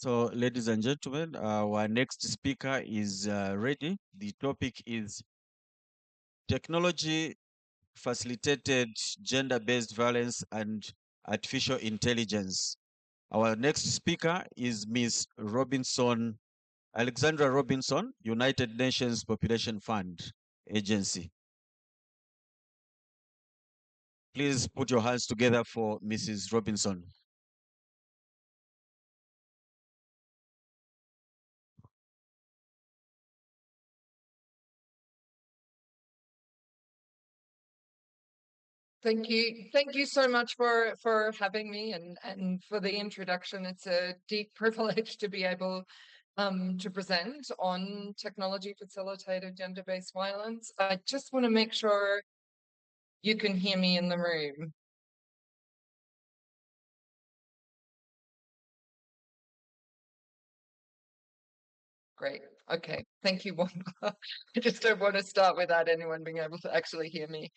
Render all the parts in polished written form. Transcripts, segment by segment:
So, ladies and gentlemen, our next speaker is ready. The topic is technology facilitated gender-based violence and artificial intelligence. Our next speaker is Ms. Robinson, Alexandra Robinson, United Nations Population Fund Agency. Please put your hands together for Mrs. Robinson. Thank you. Thank you so much for having me and for the introduction. It's a deep privilege to be able to present on technology facilitated gender-based violence. I just want to make sure you can hear me in the room. Great. Okay. Thank you, Wanda. I just don't want to start without anyone being able to actually hear me.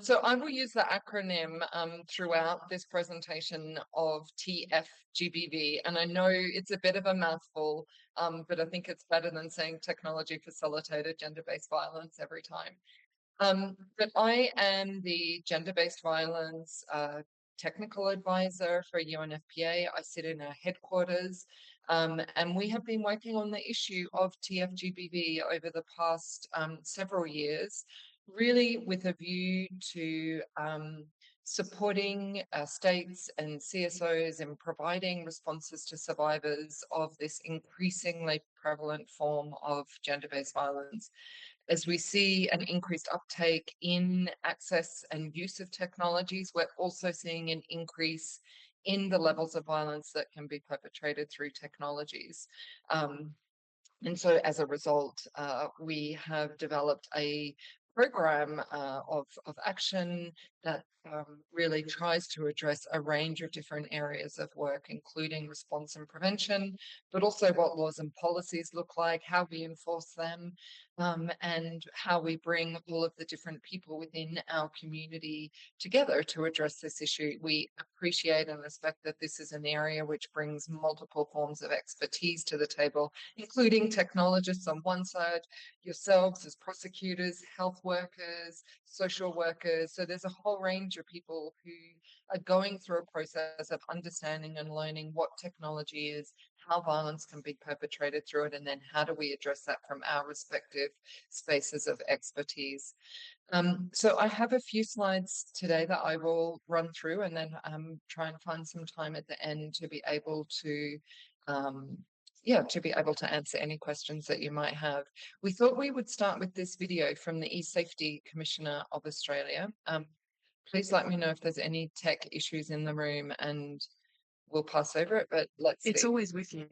So I will use the acronym throughout this presentation of TFGBV. And I know it's a bit of a mouthful, but I think it's better than saying technology facilitated gender-based violence every time. But I am the gender-based violence technical advisor for UNFPA. I sit in our headquarters, and we have been working on the issue of TFGBV over the past several years, really with a view to supporting states and CSOs in providing responses to survivors of this increasingly prevalent form of gender-based violence. As we see an increased uptake in access and use of technologies, we're also seeing an increase in the levels of violence that can be perpetrated through technologies. And so as a result, we have developed a program of action that really tries to address a range of different areas of work, including response and prevention, but also what laws and policies look like, how we enforce them, and how we bring all of the different people within our community together to address this issue. We appreciate and respect that this is an area which brings multiple forms of expertise to the table, including technologists on one side, yourselves as prosecutors, health workers, social workers. So there's a whole range of people who are going through a process of understanding and learning what technology is, how violence can be perpetrated through it, and then how do we address that from our respective spaces of expertise. So I have a few slides today that I will run through and then try and find some time at the end to be able to answer any questions that you might have. We thought we would start with this video from the eSafety Commissioner of Australia. Please let me know if there's any tech issues in the room and we'll pass over it, but let's see. It's always with you,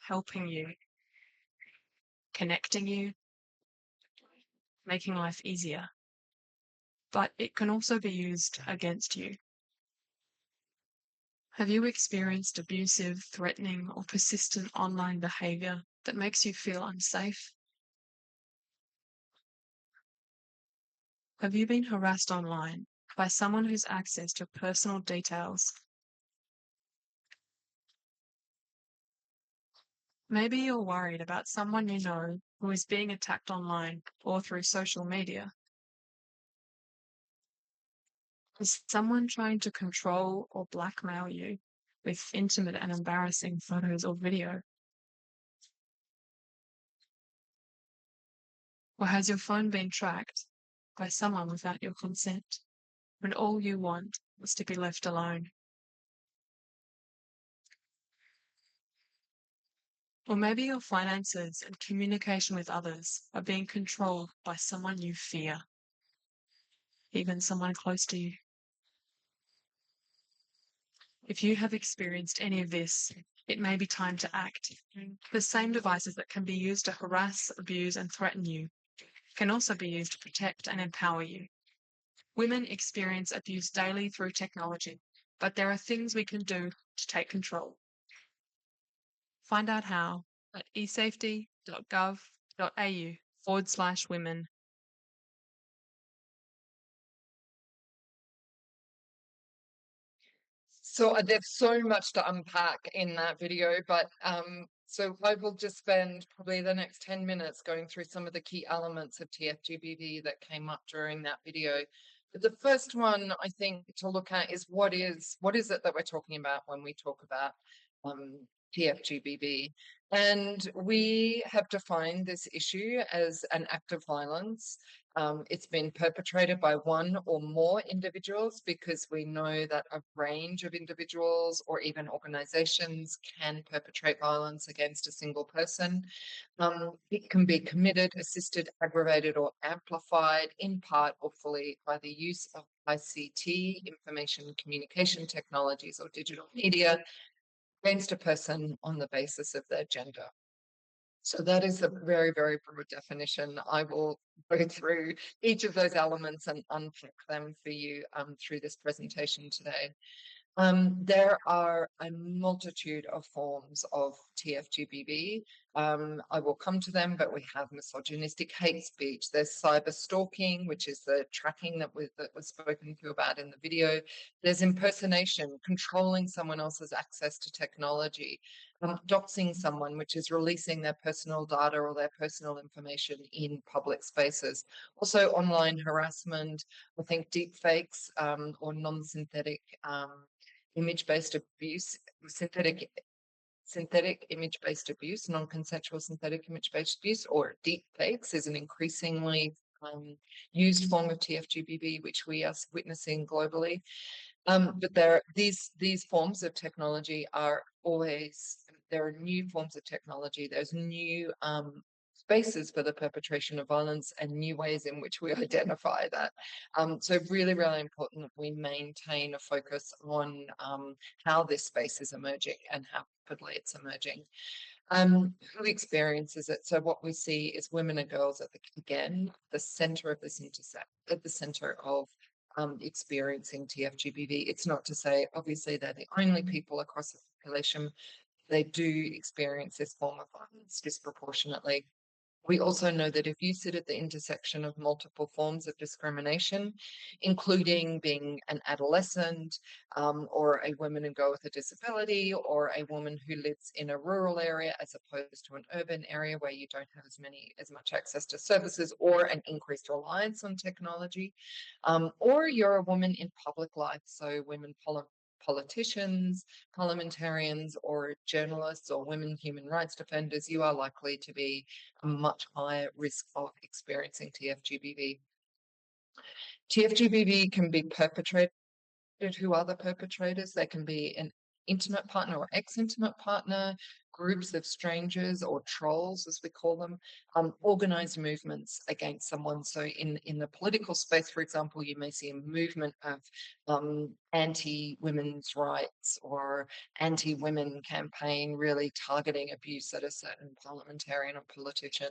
helping you, connecting you, making life easier. But it can also be used against you. Have you experienced abusive, threatening, or persistent online behavior that makes you feel unsafe? Have you been harassed online by someone who's accessed your personal details? Maybe you're worried about someone you know who is being attacked online or through social media. Is someone trying to control or blackmail you with intimate and embarrassing photos or video? Or has your phone been tracked by someone without your consent when all you want is to be left alone? Or maybe your finances and communication with others are being controlled by someone you fear, even someone close to you. If you have experienced any of this, it may be time to act. The same devices that can be used to harass, abuse, and threaten you can also be used to protect and empower you. Women experience abuse daily through technology, but there are things we can do to take control. Find out how at esafety.gov.au/women. So there's so much to unpack in that video, but so I will just spend probably the next 10 minutes going through some of the key elements of TFGBV that came up during that video. But the first one I think to look at is what is it that we're talking about when we talk about um, TFGBV? And we have defined this issue as an act of violence. It's been perpetrated by one or more individuals, because we know that a range of individuals or even organizations can perpetrate violence against a single person. It can be committed, assisted, aggravated, or amplified in part or fully by the use of ICT, information communication technologies, or digital media against a person on the basis of their gender. So that is a very, very broad definition. I will go through each of those elements and unpack them for you through this presentation today. There are a multitude of forms of TFGBV. I will come to them, but we have misogynistic hate speech. There's cyber stalking, which is the tracking that was spoken to about in the video. There's impersonation, controlling someone else's access to technology. Doxing someone, which is releasing their personal data or their personal information in public spaces. Also online harassment, I think deep fakes or non-synthetic image-based abuse, synthetic image-based abuse, non-consensual synthetic image-based abuse, or deep fakes is an increasingly used form of TFGBV, which we are witnessing globally. But these forms of technology are always, there are new forms of technology, there's new spaces for the perpetration of violence and new ways in which we identify that. So really, really important that we maintain a focus on how this space is emerging and how rapidly it's emerging. Who experiences it? So what we see is women and girls at the center of this intersect, at the center of experiencing TFGBV. It's not to say, obviously, they're the only people across the population. They do experience this form of violence disproportionately. We also know that if you sit at the intersection of multiple forms of discrimination, including being an adolescent, or a woman and girl with a disability, or a woman who lives in a rural area as opposed to an urban area where you don't have as much access to services or an increased reliance on technology, or you're a woman in public life, so women politicians, parliamentarians, or journalists, or women human rights defenders, you are likely to be a much higher risk of experiencing TFGBV. TFGBV can be perpetrated. Who are the perpetrators? They can be an intimate partner or ex-intimate partner, groups of strangers or trolls, as we call them, organized movements against someone. So in the political space, for example, you may see a movement of anti-women's rights or anti-women campaign really targeting abuse at a certain parliamentarian or politician.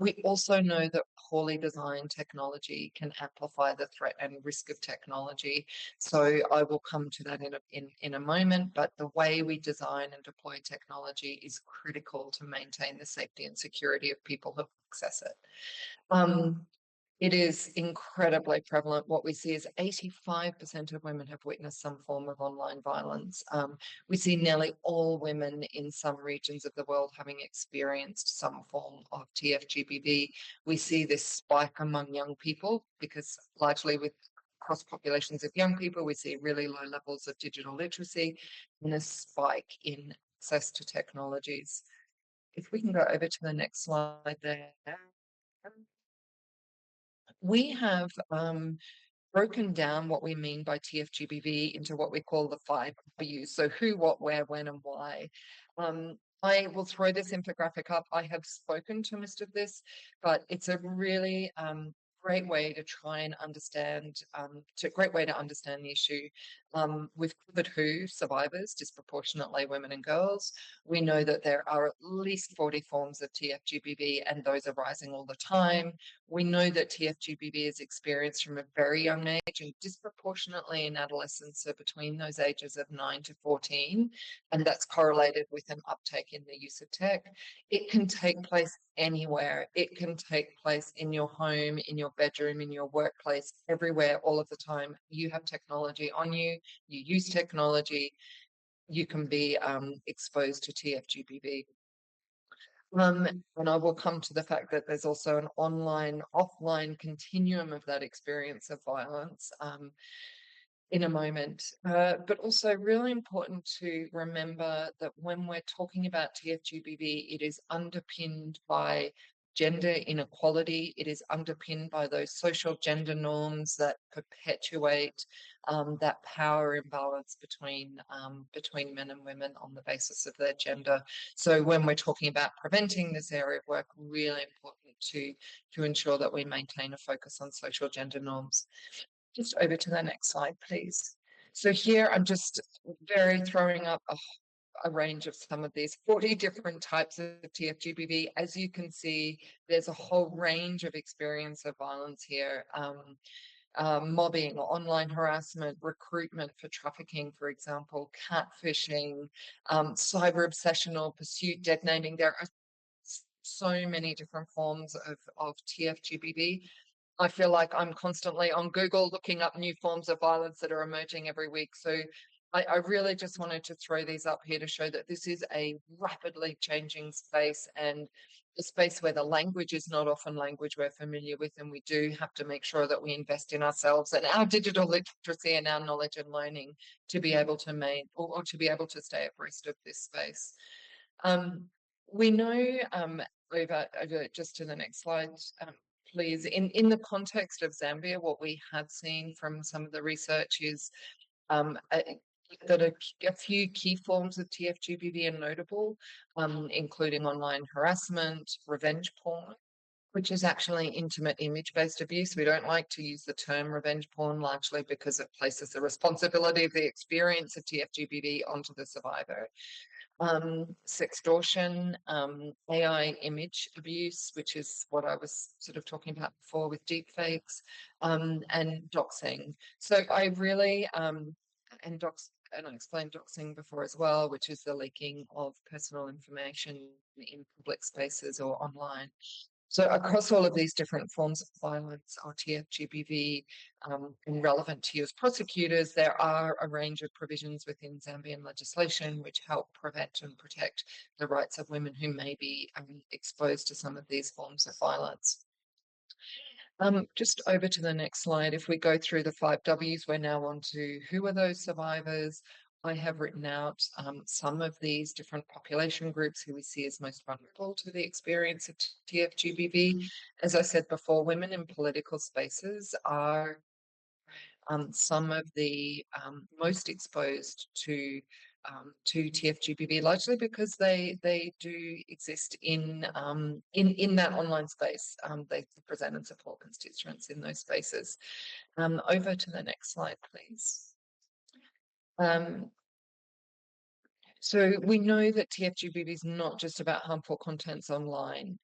We also know that poorly designed technology can amplify the threat and risk of technology. So I will come to that in a moment, but the way we design and deploy technology is critical to maintain the safety and security of people who access it. It is incredibly prevalent. What we see is 85% of women have witnessed some form of online violence. We see nearly all women in some regions of the world having experienced some form of TFGBV. We see this spike among young people because largely with across populations of young people, we see really low levels of digital literacy and a spike in access to technologies. If we can go over to the next slide there. We have broken down what we mean by TFGBV into what we call the 5 W's. So who, what, where, when, and why. I will throw this infographic up. I have spoken to most of this, but it's a really great way to try and understand, great way to understand the issue. We've covered who, survivors, disproportionately women and girls. We know that there are at least 40 forms of TFGBV, and those are rising all the time. We know that TFGBV is experienced from a very young age and disproportionately in adolescence, so between those ages of 9 to 14, and that's correlated with an uptake in the use of tech. It can take place anywhere. It can take place in your home, in your bedroom, in your workplace, everywhere, all of the time. You have technology on you. you use technology, you can be exposed to TFGBV. And I will come to the fact that there's also an online, offline continuum of that experience of violence in a moment. But also really important to remember that when we're talking about TFGBV, it is underpinned by gender inequality. It is underpinned by those social gender norms that perpetuate that power imbalance between men and women on the basis of their gender. So when we're talking about preventing this area of work, really important to ensure that we maintain a focus on social gender norms. Just over to the next slide, please. So here I'm just very throwing up a range of some of these 40 different types of TFGBV. As you can see, there's a whole range of experience of violence here. Mobbing, online harassment, recruitment for trafficking, for example, catfishing, cyber obsessional pursuit, dead naming. There are so many different forms of TFGBV. I feel like I'm constantly on Google looking up new forms of violence that are emerging every week. So I really just wanted to throw these up here to show that this is a rapidly changing space, and a space where the language is not often language we're familiar with, and we do have to make sure that we invest in ourselves and our digital literacy and our knowledge and learning to be able to or to be able to stay abreast of this space. We know over just to the next slide, please. In the context of Zambia, what we have seen from some of the research is that a few key forms of TFGBV are notable, including online harassment, revenge porn, which is actually intimate image-based abuse. We don't like to use the term revenge porn, largely because it places the responsibility of the experience of TFGBV onto the survivor. Sextortion, AI image abuse, which is what I was sort of talking about before with deepfakes, and doxing. So I really, and I explained doxing before as well, which is the leaking of personal information in public spaces or online. So across all of these different forms of violence, or TFGBV, and relevant to you as prosecutors, there are a range of provisions within Zambian legislation which help prevent and protect the rights of women who may be exposed to some of these forms of violence. Just over to the next slide. If we go through the 5 Ws, we're now on to who are those survivors. I have written out some of these different population groups who we see as most vulnerable to the experience of TFGBV. As I said before, women in political spaces are some of the most exposed to TFGBV, largely because they do exist in that online space. They present and support constituents in those spaces. Over to the next slide, please. So we know that TFGBV is not just about harmful contents online.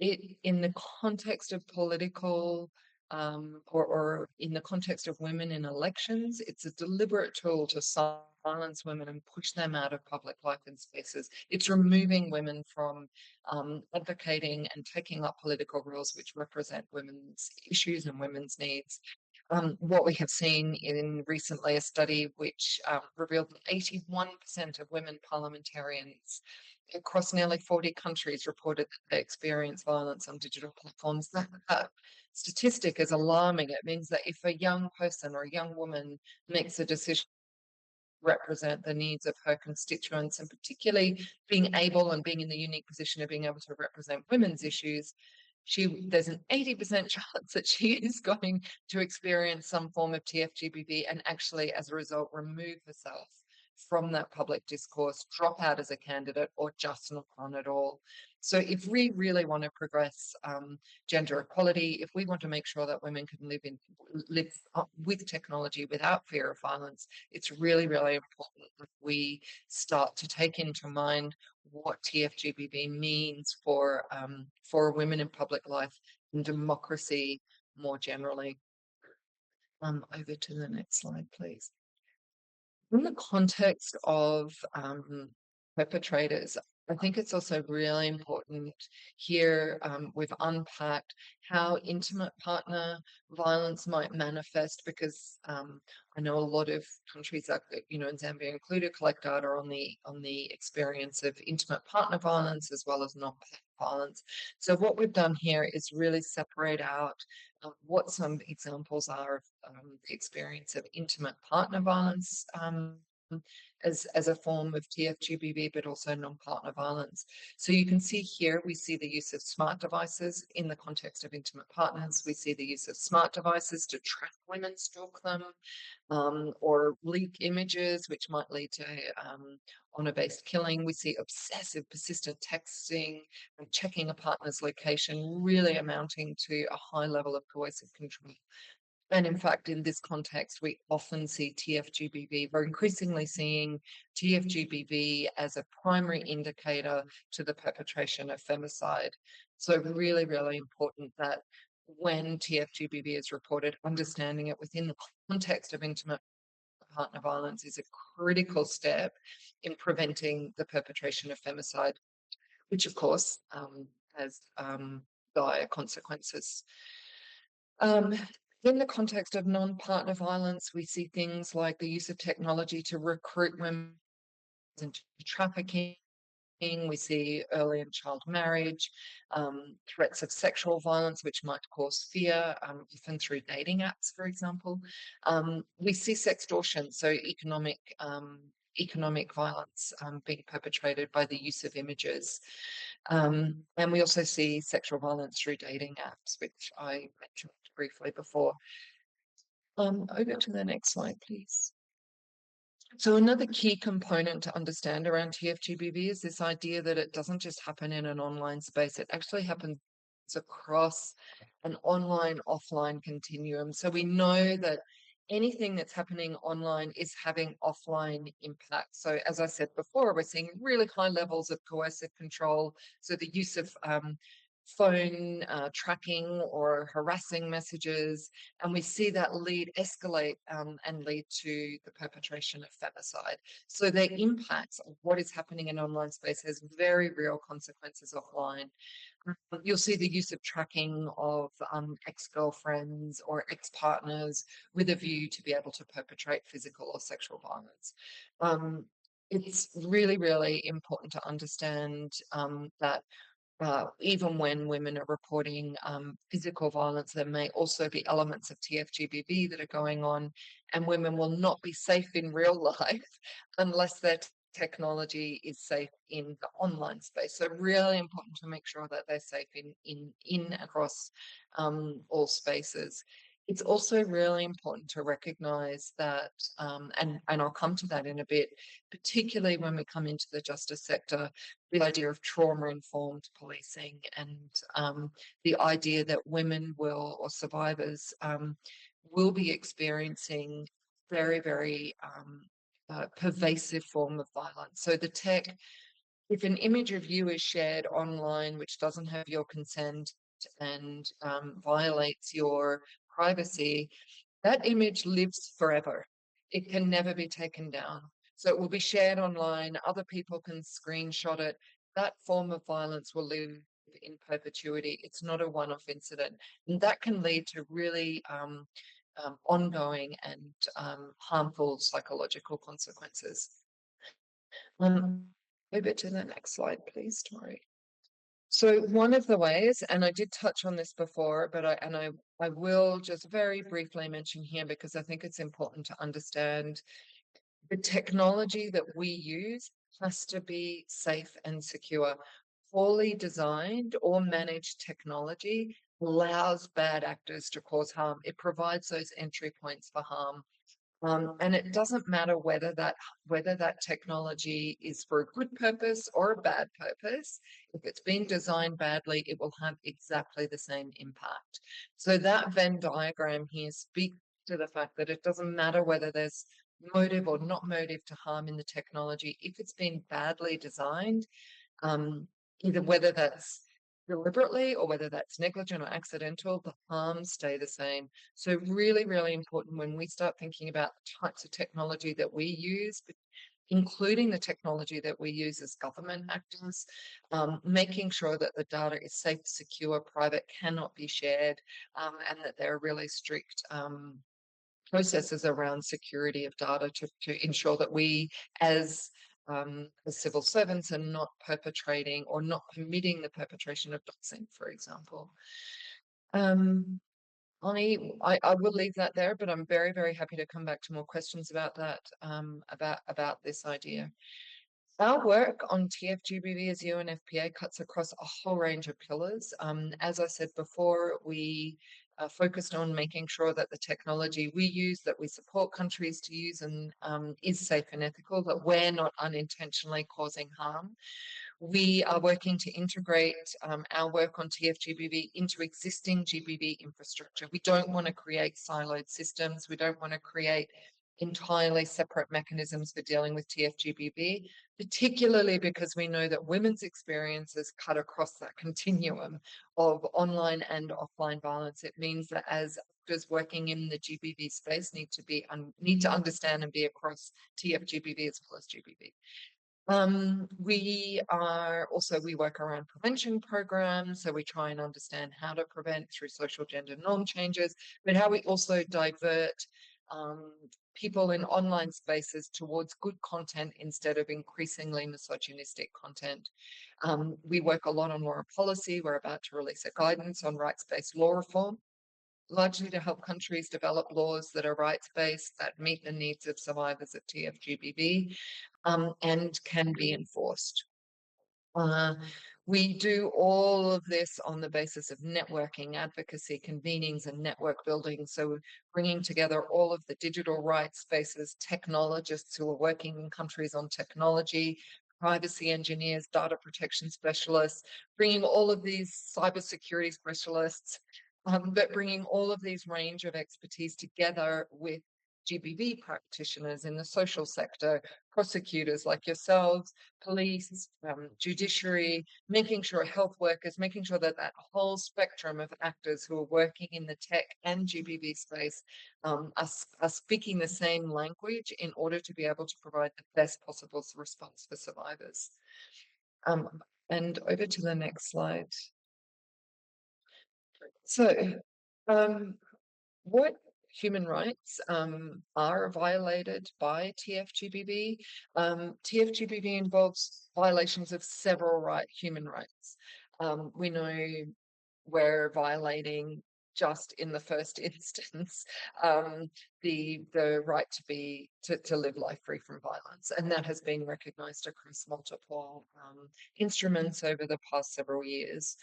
In the context of political or in the context of women in elections, it's a deliberate tool to silence women and push them out of public life and spaces. It's removing women from advocating and taking up political roles which represent women's issues and women's needs. What we have seen in recently a study which revealed that 81% of women parliamentarians across nearly 40 countries reported that they experience violence on digital platforms. That statistic is alarming. It means that if a young person or a young woman makes a decision to represent the needs of her constituents, and particularly being able and being in the unique position of being able to represent women's issues, there's an 80% chance that she is going to experience some form of TFGBV and actually, as a result, remove herself from that public discourse, drop out as a candidate, or just not run at all. So if we really want to progress gender equality, if we want to make sure that women can live with technology without fear of violence, it's really, really important that we start to take into mind what TFGBV means for women in public life and democracy more generally. Over to the next slide, please. In the context of perpetrators, I think it's also really important here. We've unpacked how intimate partner violence might manifest because I know a lot of countries, like in Zambia included, collect data on the experience of intimate partner violence as well as non-partner violence. So what we've done here is really separate out what some examples are of the experience of intimate partner violence. As a form of TFGBV, but also non-partner violence. So you can see here, we see the use of smart devices in the context of intimate partners. We see the use of smart devices to track women, stalk them, or leak images, which might lead to honor-based killing. We see obsessive, persistent texting and checking a partner's location, really amounting to a high level of coercive control. And in fact, in this context, we often see TFGBV. We're increasingly seeing TFGBV as a primary indicator to the perpetration of femicide. So really, really important that when TFGBV is reported, understanding it within the context of intimate partner violence is a critical step in preventing the perpetration of femicide, which of course has dire consequences. In the context of non-partner violence, we see things like the use of technology to recruit women into trafficking. We see early and child marriage, threats of sexual violence, which might cause fear, often through dating apps, for example. We see sextortion, so economic violence being perpetrated by the use of images. And we also see sexual violence through dating apps, which I mentioned briefly before. Over to the next slide, please. So another key component to understand around TFGBV is this idea that it doesn't just happen in an online space, it actually happens across an online-offline continuum. So we know that anything that's happening online is having offline impact. So as I said before, we're seeing really high levels of coercive control. So the use of phone tracking or harassing messages, and we see that escalate and lead to the perpetration of femicide. So the impacts of what is happening in online space has very real consequences offline. You'll see the use of tracking of ex-girlfriends or ex-partners with a view to be able to perpetrate physical or sexual violence. It's really, really important to understand that even when women are reporting physical violence, there may also be elements of TFGBV that are going on, and women will not be safe in real life unless their technology is safe in the online space. So really important to make sure that they're safe in across all spaces. It's also really important to recognize that, and I'll come to that in a bit, particularly when we come into the justice sector, the idea of trauma-informed policing and the idea that women will, or survivors, will be experiencing very, very pervasive form of violence. So the tech, if an image of you is shared online which doesn't have your consent and violates your privacy, that image lives forever. It can never be taken down. So it will be shared online, other people can screenshot it. That form of violence will live in perpetuity. It's not a one-off incident. And that can lead to really ongoing and harmful psychological consequences. Over to the next slide, please, Tori. So one of the ways, and I did touch on this before, but I will just very briefly mention here because I think it's important to understand the technology that we use has to be safe and secure. Poorly designed or managed technology allows bad actors to cause harm. It provides those entry points for harm. And it doesn't matter whether that technology is for a good purpose or a bad purpose. If it's been designed badly, it will have exactly the same impact. So that Venn diagram here speaks to the fact that it doesn't matter whether there's motive or not motive to harm in the technology. If it's been badly designed, either whether that's deliberately or whether that's negligent or accidental, the harms stay the same. So really, really important when we start thinking about the types of technology that we use, including the technology that we use as government actors, making sure that the data is safe, secure, private, cannot be shared, and that there are really strict processes around security of data to ensure that we, as civil servants, are not perpetrating or not permitting the perpetration of doxing, for example. I will leave that there, but I'm very, very happy to come back to more questions about that, about this idea. Our work on TFGBV as UNFPA cuts across a whole range of pillars. As I said before, we focused on making sure that the technology we use, that we support countries to use, and is safe and ethical, that we're not unintentionally causing harm. We are working to integrate our work on TFGBV into existing GBV infrastructure. We don't want to create siloed systems. We don't want to create entirely separate mechanisms for dealing with TFGBV, particularly because we know that women's experiences cut across that continuum of online and offline violence. It means that as actors working in the GBV space need to understand and be across TFGBV as well as GBV. We work around prevention programs, so we try and understand how to prevent through social gender norm changes, but how we also divert people in online spaces towards good content instead of increasingly misogynistic content. We work a lot on law and policy. We're about to release a guidance on rights-based law reform, largely to help countries develop laws that are rights-based, that meet the needs of survivors of TFGBV, and can be enforced. We do all of this on the basis of networking, advocacy, convenings, and network building. So bringing together all of the digital rights spaces, technologists who are working in countries on technology, privacy engineers, data protection specialists, bringing all of these cybersecurity specialists, but bringing all of these range of expertise together with GBV practitioners in the social sector, prosecutors like yourselves, police, judiciary, making sure health workers, making sure that that whole spectrum of actors who are working in the tech and GBV space are speaking the same language in order to be able to provide the best possible response for survivors. And over to the next slide. So, what human rights are violated by TFGBV? TFGBV involves violations of several human rights. We know we're violating, just in the first instance, the right to live life free from violence, and that has been recognised across multiple instruments over the past several years.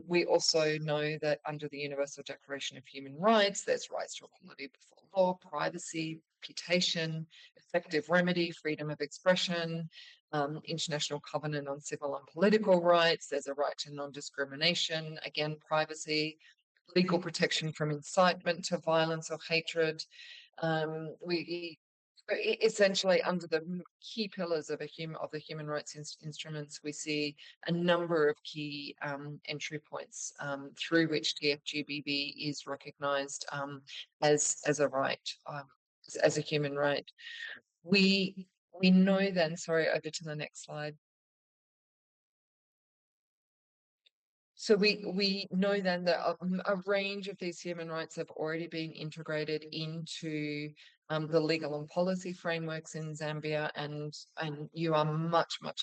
We also know that under the Universal Declaration of Human Rights, there's rights to equality before law, privacy, reputation, effective remedy, freedom of expression, International Covenant on Civil and Political Rights. There's a right to non-discrimination, again, privacy, legal protection from incitement to violence or hatred. Essentially, under the key pillars of the human rights instruments, we see a number of key entry points through which TFGBV is recognised as a right, as a human right. We know then, sorry, over to the next slide. So we know then that a range of these human rights have already been integrated into the legal and policy frameworks in Zambia, and you are much more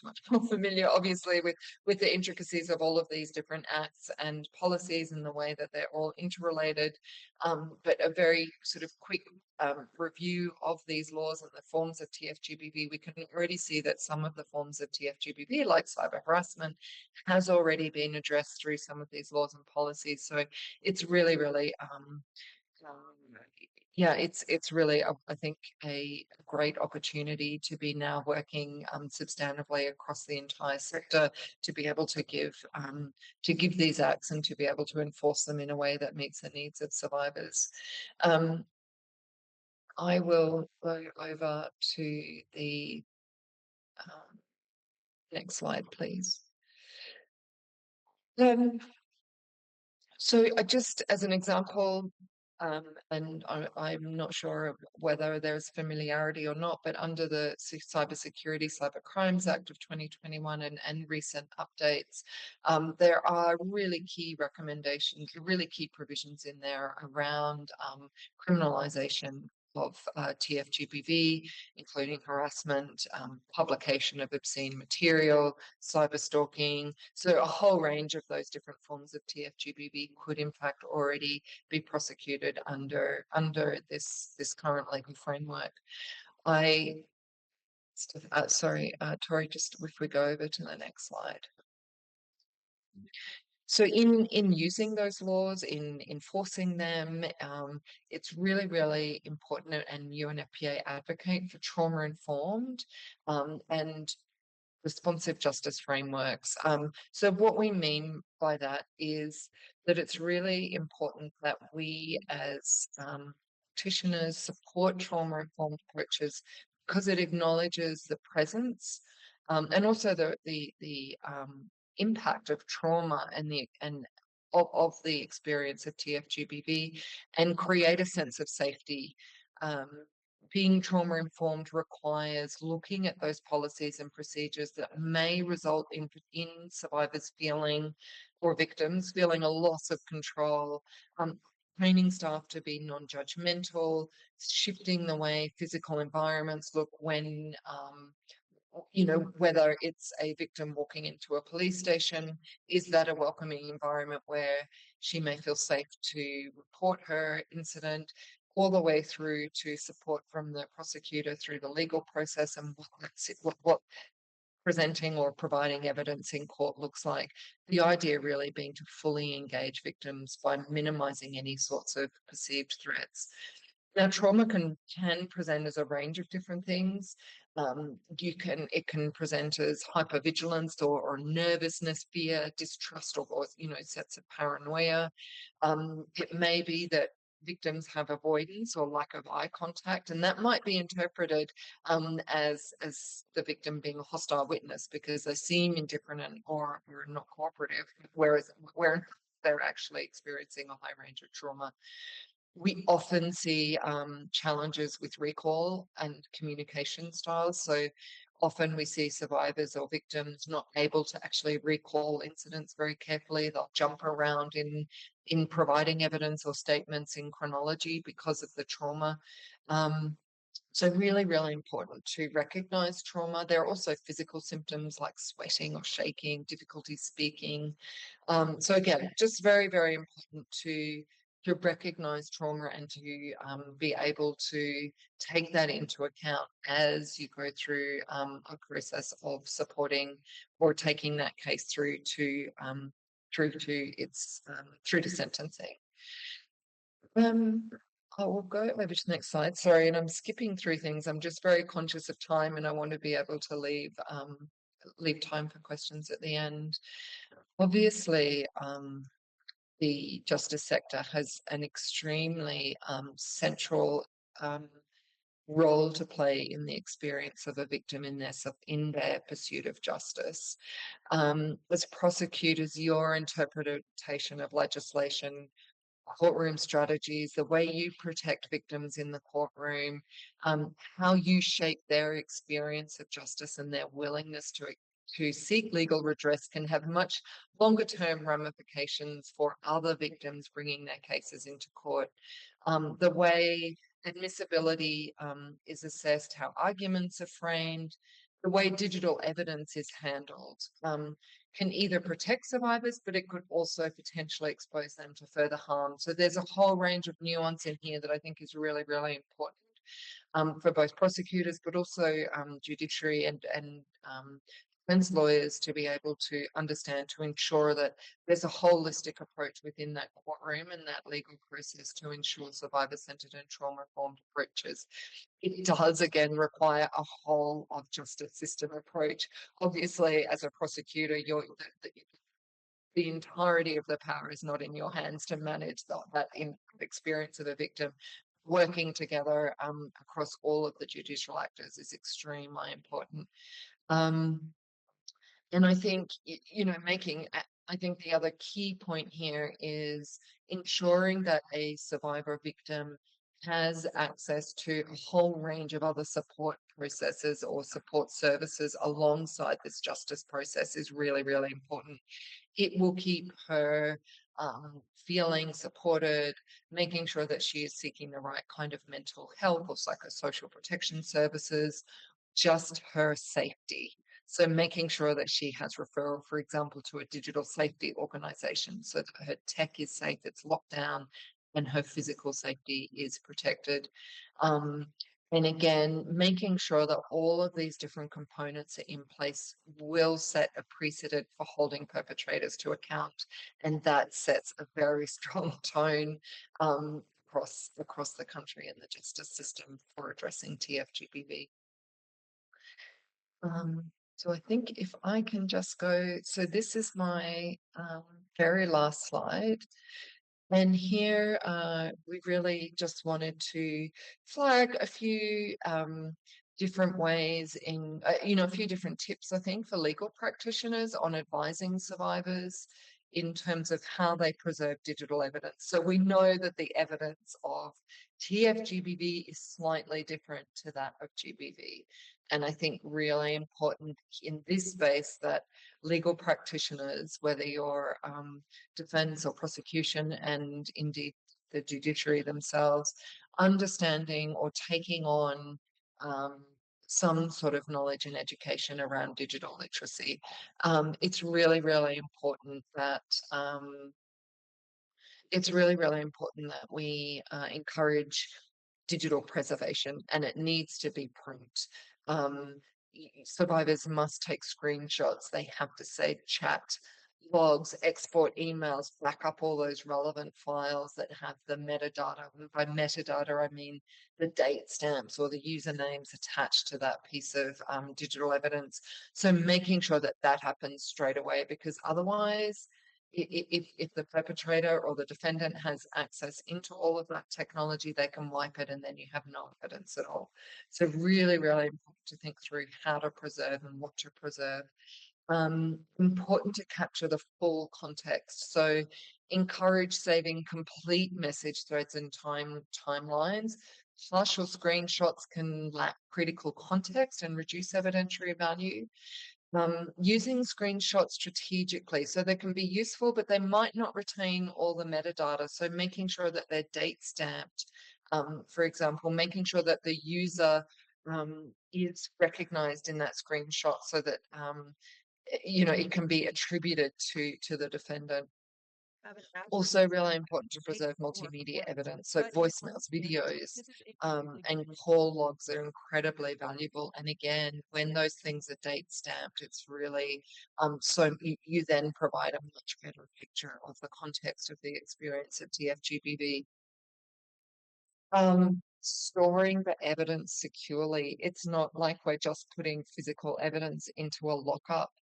familiar, obviously, with the intricacies of all of these different acts and policies and the way that they're all interrelated. But a very sort of quick review of these laws and the forms of TFGBV, we can already see that some of the forms of TFGBV, like cyber harassment, has already been addressed through some of these laws and policies. So it's really, yeah, it's really, I think, a great opportunity to be now working substantively across the entire sector to be able to give these acts and to be able to enforce them in a way that meets the needs of survivors. I will go over to the next slide, please. So just as an example, and I'm not sure whether there's familiarity or not, but under the Cybersecurity Cyber Crimes Act of 2021 and recent updates, there are really key recommendations, really key provisions in there around criminalisation of TFGBV, including harassment, publication of obscene material, cyber stalking. So a whole range of those different forms of TFGBV could in fact already be prosecuted under this current legal framework. Sorry, Tori, just if we go over to the next slide. So in using those laws, in enforcing them, it's really, really important, and UNFPA advocate for trauma-informed and responsive justice frameworks. So what we mean by that is that it's really important that we as practitioners support trauma-informed approaches because it acknowledges the presence and also the impact of trauma and of the experience of TFGBV and create a sense of safety. Being trauma informed requires looking at those policies and procedures that may result in survivors feeling, or victims feeling, a loss of control, training staff to be non-judgmental, shifting the way physical environments look when whether it's a victim walking into a police station, is that a welcoming environment where she may feel safe to report her incident, all the way through to support from the prosecutor through the legal process and what presenting or providing evidence in court looks like. The idea really being to fully engage victims by minimising any sorts of perceived threats. Now, trauma can present as a range of different things. It can present as hypervigilance or nervousness, fear, distrust, or sets of paranoia. It may be that victims have avoidance or lack of eye contact, and that might be interpreted as the victim being a hostile witness because they seem indifferent or not cooperative, where they're actually experiencing a high range of trauma. We often see challenges with recall and communication styles. So often we see survivors or victims not able to actually recall incidents very carefully. They'll jump around in providing evidence or statements in chronology because of the trauma. So really, really important to recognize trauma. There are also physical symptoms like sweating or shaking, difficulty speaking. So again, just very, very important to recognize trauma and to be able to take that into account as you go through a process of supporting or taking that case through to sentencing. I will go over to the next slide. Sorry, and I'm skipping through things. I'm just very conscious of time, and I want to be able to leave time for questions at the end. Obviously, the justice sector has an extremely central role to play in the experience of a victim in their pursuit of justice. As prosecutors, your interpretation of legislation, courtroom strategies, the way you protect victims in the courtroom, how you shape their experience of justice and their willingness to seek legal redress can have much longer term ramifications for other victims bringing their cases into court. The way admissibility is assessed, how arguments are framed, the way digital evidence is handled can either protect survivors, but it could also potentially expose them to further harm. So there's a whole range of nuance in here that I think is really, really important for both prosecutors, but also judiciary and defense lawyers to be able to understand, to ensure that there's a holistic approach within that courtroom and that legal process to ensure survivor-centered and trauma-informed approaches. It does, again, require a whole of justice system approach. Obviously, as a prosecutor, the entirety of the power is not in your hands to manage that experience of a victim. Working together across all of the judicial actors is extremely important. And I think, making I think the other key point here is ensuring that a survivor victim has access to a whole range of other support processes or support services alongside this justice process is really, really important. It will keep her feeling supported, making sure that she is seeking the right kind of mental health or psychosocial protection services, just her safety. So making sure that she has referral, for example, to a digital safety organization so that her tech is safe, it's locked down, and her physical safety is protected. Um, and again, making sure that all of these different components are in place will set a precedent for holding perpetrators to account. And that sets a very strong tone across the country and the justice system for addressing TFGBV. So I think if I can just go, so this is my very last slide. And here we really just wanted to flag a few different ways a few different tips, I think, for legal practitioners on advising survivors in terms of how they preserve digital evidence. So we know that the evidence of TFGBV is slightly different to that of GBV. And I think really important in this space that legal practitioners, whether you're defense or prosecution, and indeed the judiciary themselves, understanding or taking on some sort of knowledge and education around digital literacy. It's really, really important that we encourage digital preservation, and it needs to be print. Survivors must take screenshots. They have to save chat logs, export emails, back up all those relevant files that have the metadata. And by metadata, I mean the date stamps or the usernames attached to that piece of digital evidence. So making sure that that happens straight away, because otherwise, if the perpetrator or the defendant has access into all of that technology, they can wipe it and then you have no evidence at all. So really, really important to think through how to preserve and what to preserve. Important to capture the full context. So encourage saving complete message threads and timelines. Partial screenshots can lack critical context and reduce evidentiary value. Using screenshots strategically, so they can be useful, but they might not retain all the metadata. So making sure that they're date stamped, for example, making sure that the user is recognized in that screenshot so that it can be attributed to the defendant. Also really important to preserve multimedia evidence. So voicemails, videos, and call logs are incredibly valuable. And again, when those things are date stamped, it's really so you then provide a much better picture of the context of the experience of TFGBV. Storing the evidence securely. It's not like we're just putting physical evidence into a lockup.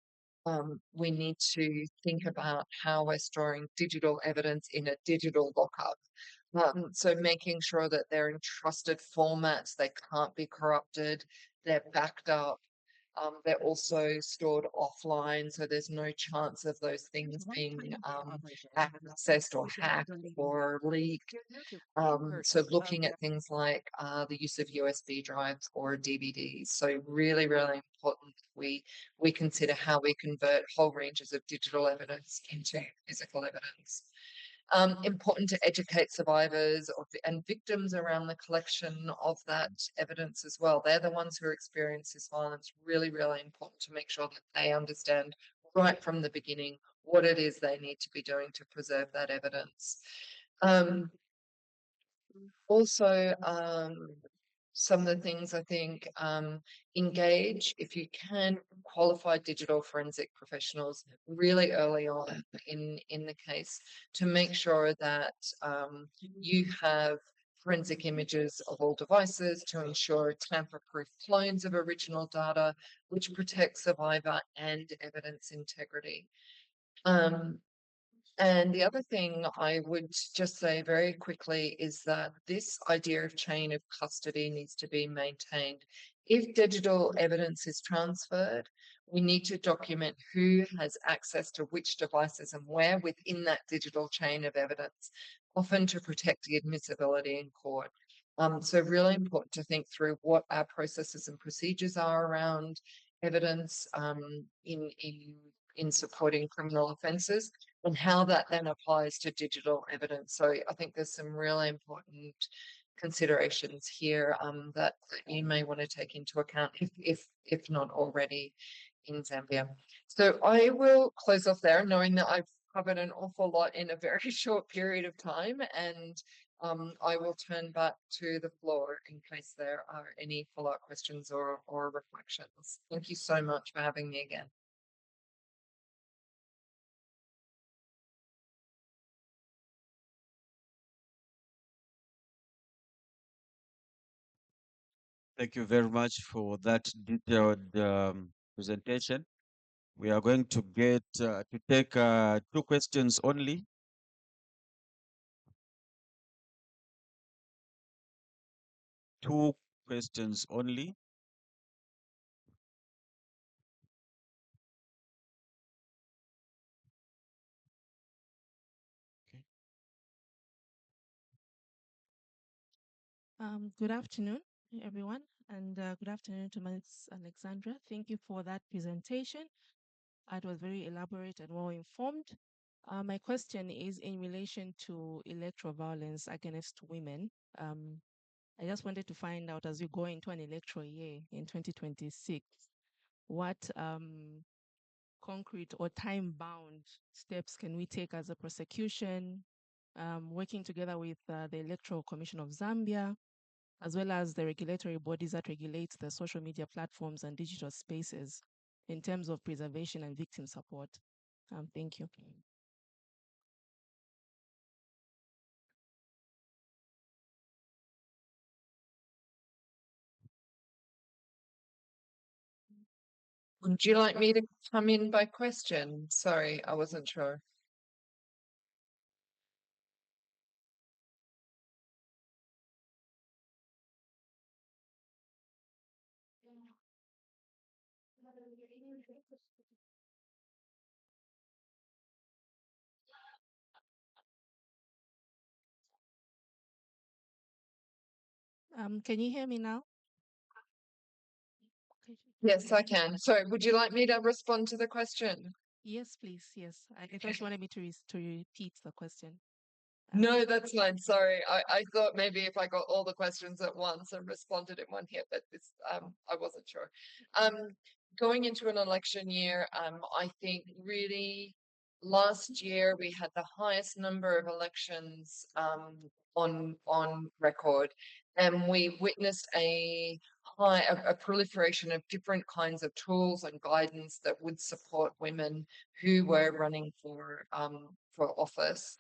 We need to think about how we're storing digital evidence in a digital lockup. So making sure that they're in trusted formats, they can't be corrupted, they're backed up. They're also stored offline, so there's no chance of those things being accessed or hacked or leaked. So looking at things like the use of USB drives or DVDs. So really, really important we consider how we convert whole ranges of digital evidence into physical evidence. Important to educate survivors and victims around the collection of that evidence as well. They're the ones who experience this violence. Really, really important to make sure that they understand right from the beginning what it is they need to be doing to preserve that evidence. Also, some of the things I think, engage, if you can, qualified digital forensic professionals really early on in the case to make sure that you have forensic images of all devices to ensure tamper-proof clones of original data, which protects survivor and evidence integrity. And the other thing I would just say very quickly is that this idea of chain of custody needs to be maintained. If digital evidence is transferred, we need to document who has access to which devices and where within that digital chain of evidence, often to protect the admissibility in court. So really important to think through what our processes and procedures are around evidence in supporting criminal offences, and how that then applies to digital evidence. So I think there's some really important considerations here that you may want to take into account if not already in Zambia. So I will close off there, knowing that I've covered an awful lot in a very short period of time, and I will turn back to the floor in case there are any follow-up questions or reflections. Thank you so much for having me again. Thank you very much for that detailed presentation. We are going to get to take two questions only. Two questions only. Okay. Good afternoon, everyone, and good afternoon to Ms. Alexandra. Thank you for that presentation. It was very elaborate and well informed. My question is in relation to electoral violence against women. I just wanted to find out, as you go into an electoral year in 2026, what concrete or time-bound steps can we take as a prosecution, working together with the Electoral Commission of Zambia, as well as the regulatory bodies that regulate the social media platforms and digital spaces in terms of preservation and victim support. Thank you. Would you like me to come in by question? Sorry, I wasn't sure. Can you hear me now? Okay. Yes, I can. Sorry, would you like me to respond to the question? Yes, please. Yes. I thought you wanted me to repeat the question. No, that's fine. Sorry. I thought maybe if I got all the questions at once and responded in one here, but this I wasn't sure. Going into an election year, I think really last year we had the highest number of elections on record, and we witnessed a proliferation of different kinds of tools and guidance that would support women who were running for office.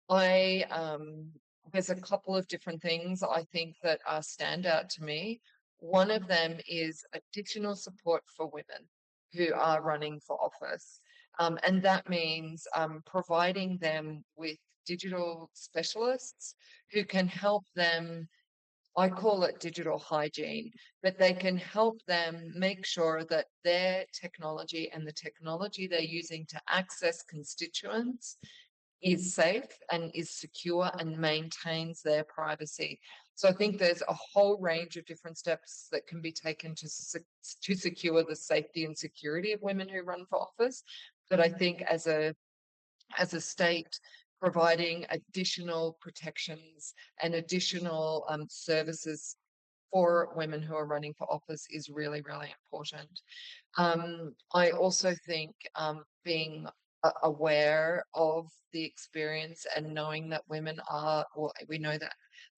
There's a couple of different things I think that stand out to me. One of them is additional support for women who are running for office. And that means providing them with digital specialists who can help them. I call it digital hygiene, but they can help them make sure that their technology and the technology they're using to access constituents is safe and is secure and maintains their privacy. So I think there's a whole range of different steps that can be taken to secure the safety and security of women who run for office. But I think as a state, providing additional protections and additional services for women who are running for office is really, really important. I also think being aware of the experience and knowing that women are, well, we know that,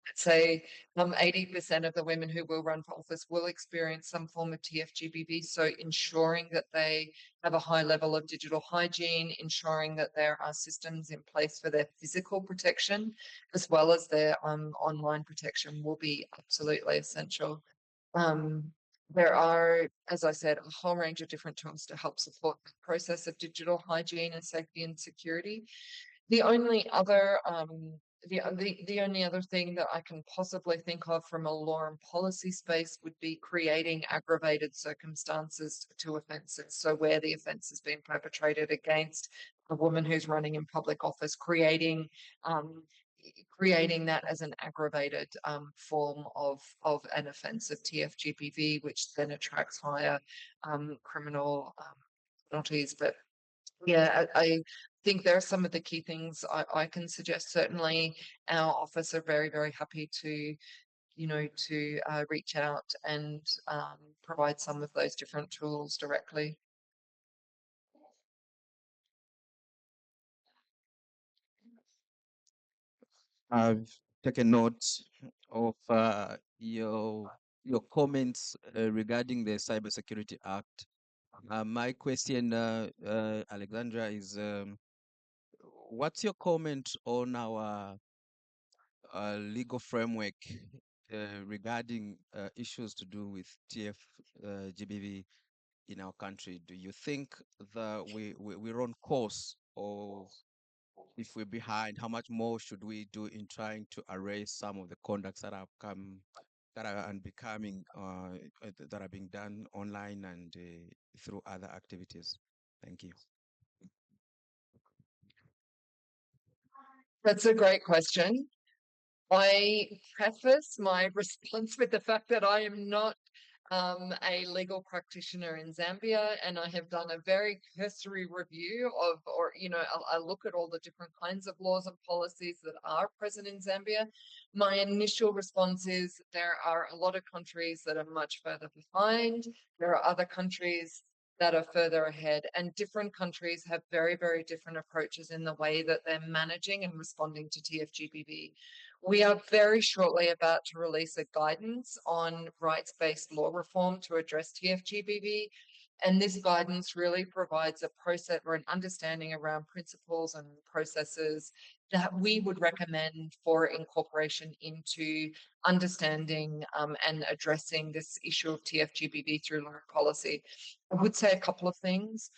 let's say 80% of the women who will run for office will experience some form of TFGBV. So ensuring that they have a high level of digital hygiene, ensuring that there are systems in place for their physical protection as well as their online protection will be absolutely essential. There are, as I said, a whole range of different tools to help support the process of digital hygiene and safety and security. The only other the only other thing that I can possibly think of from a law and policy space would be creating aggravated circumstances to offences. So where the offence has been perpetrated against a woman who's running in public office, um, creating that as an aggravated form of an offence of TFGPV, which then attracts higher criminal penalties. But yeah, I think there are some of the key things I can suggest. Certainly, our office are very, very happy to, reach out and provide some of those different tools directly. I've taken note of your comments regarding the Cybersecurity Act. My question, Alexandra, is what's your comment on our legal framework regarding issues to do with GBV in our country? Do you think that we're on course, or if we're behind, how much more should we do in trying to erase some of the conducts that have come, that are unbecoming, that are being done online and through other activities? Thank you. That's a great question. I preface my response with the fact that I am not a legal practitioner in Zambia, and I have done a very cursory review of, or I look at all the different kinds of laws and policies that are present in Zambia. My initial response is there are a lot of countries that are much further behind. There are other countries that are further ahead, and different countries have very, very different approaches in the way that they're managing and responding to TFGBV. We are very shortly about to release a guidance on rights-based law reform to address TFGBV. And this guidance really provides a process or an understanding around principles and processes that we would recommend for incorporation into understanding and addressing this issue of TFGBV through law and policy. I would say a couple of things.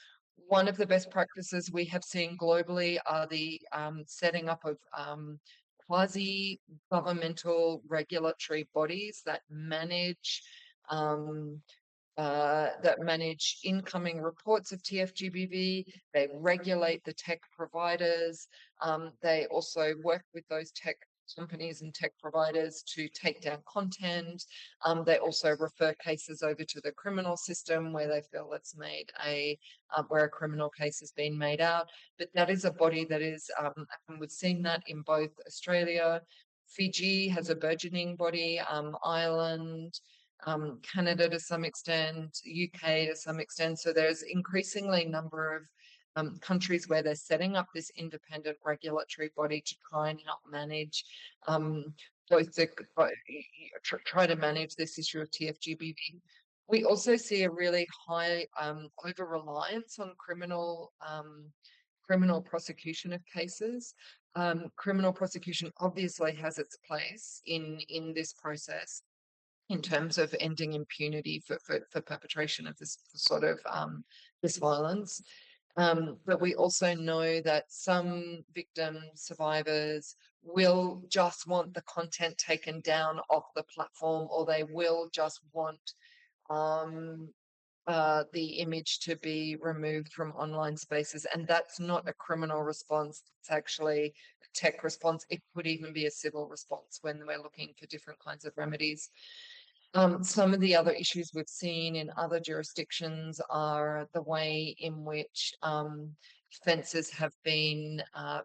One of the best practices we have seen globally are the setting up of quasi-governmental regulatory bodies um, that manage incoming reports of TFGBV. They regulate the tech providers. They also work with those tech companies and tech providers to take down content. They also refer cases over to the criminal system where they feel it's made where a criminal case has been made out. But that is a body that is, and we've seen that in both Australia, Fiji has a burgeoning body, Ireland, Canada to some extent, UK to some extent. So there's increasingly number of countries where they're setting up this independent regulatory body to try and help manage both the try to manage this issue of TFGBV. We also see a really high over reliance on criminal prosecution of cases. Criminal prosecution obviously has its place in this process in terms of ending impunity for perpetration of this sort of this violence. But we also know that some victims, survivors, will just want the content taken down off the platform, or they will just want um, the image to be removed from online spaces. And that's not a criminal response. It's actually a tech response. It could even be a civil response when we're looking for different kinds of remedies. Some of the other issues we've seen in other jurisdictions are the way in which offences have been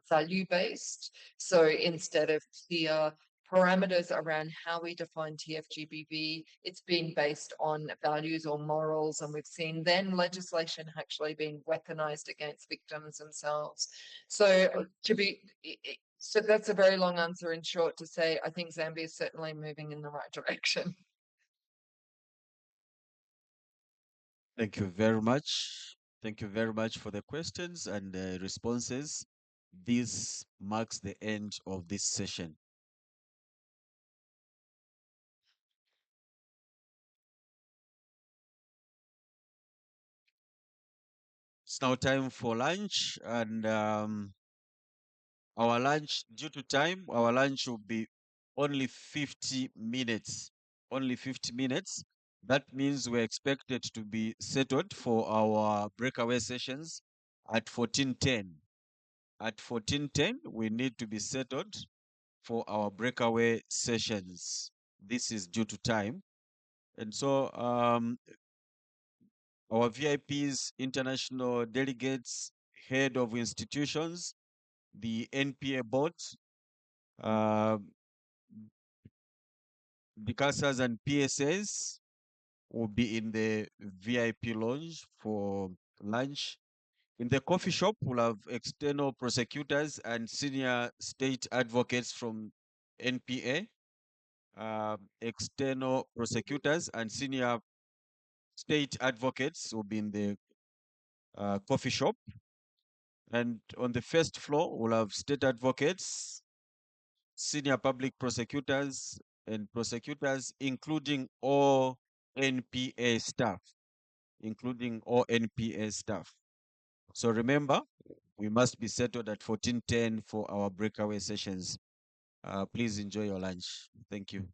value-based. So instead of clear parameters around how we define TFGBV, it's been based on values or morals, and we've seen then legislation actually being weaponized against victims themselves. So so that's a very long answer in short to say I think Zambia is certainly moving in the right direction. Thank you very much. Thank you very much for the questions and responses. This marks the end of this session. It's now time for lunch, and Our lunch, due to time, our lunch will be only 50 minutes. Only 50 minutes. That means we're expected to be settled for our breakaway sessions at 14:10. At 14:10, we need to be settled for our breakaway sessions. This is due to time. And so our VIPs, international delegates, head of institutions, the NPA board, uh, Bicasas and PSAs will be in the VIP lounge for lunch. In the coffee shop, we'll have external prosecutors and senior state advocates from NPA, external prosecutors and senior state advocates will be in the coffee shop. And on the first floor, we'll have state advocates, senior public prosecutors, and prosecutors, including all NPA staff, including all NPA staff. So remember, we must be settled at 14:10 for our breakaway sessions. Please enjoy your lunch. Thank you.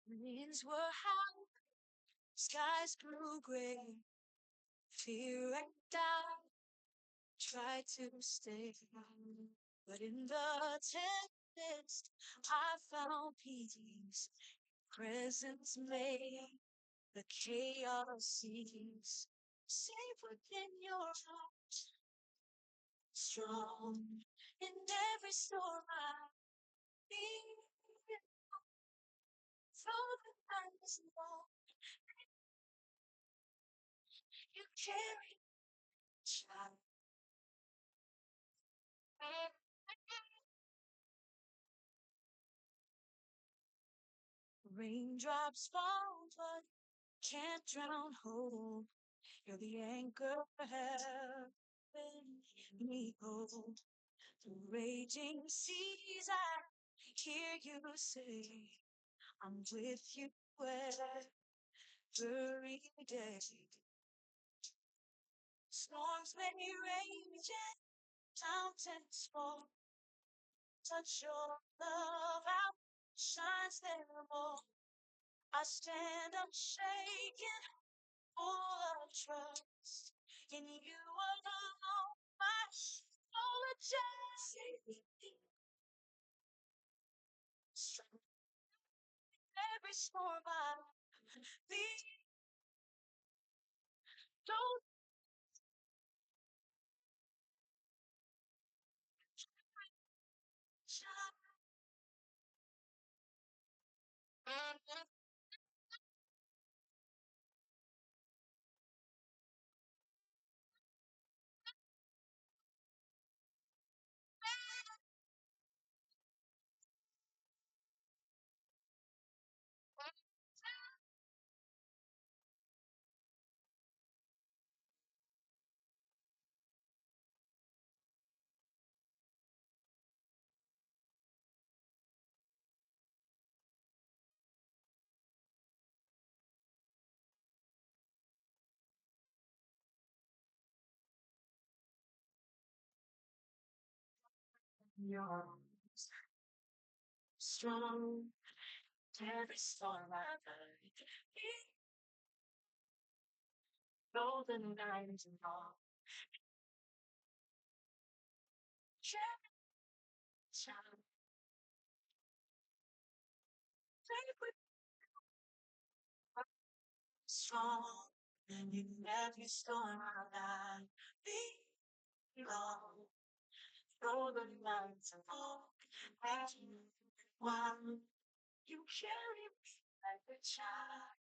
Winds were high, skies grew gray, fear and doubt tried to stay. But in the tempest, I found peace. Presence made the chaos cease. Safe within your heart, strong in every storm I feel. Through the times long, you carry a child. Raindrops fall, but can't drown hope. You're the anchor helping me hold. Through raging seas, I hear you say, I'm with you where every day. Storms may rage and mountains fall. Touch your love out, shines there more. I stand unshaken, full of trust. In you alone, my soul adjusts. Strength every storm I lead. Don't shine. Your arms strong, every storm I ride. Golden nights and all. Shine, take strong in every storm I ride. Be long, through the nights and all. And while you carry me like a child.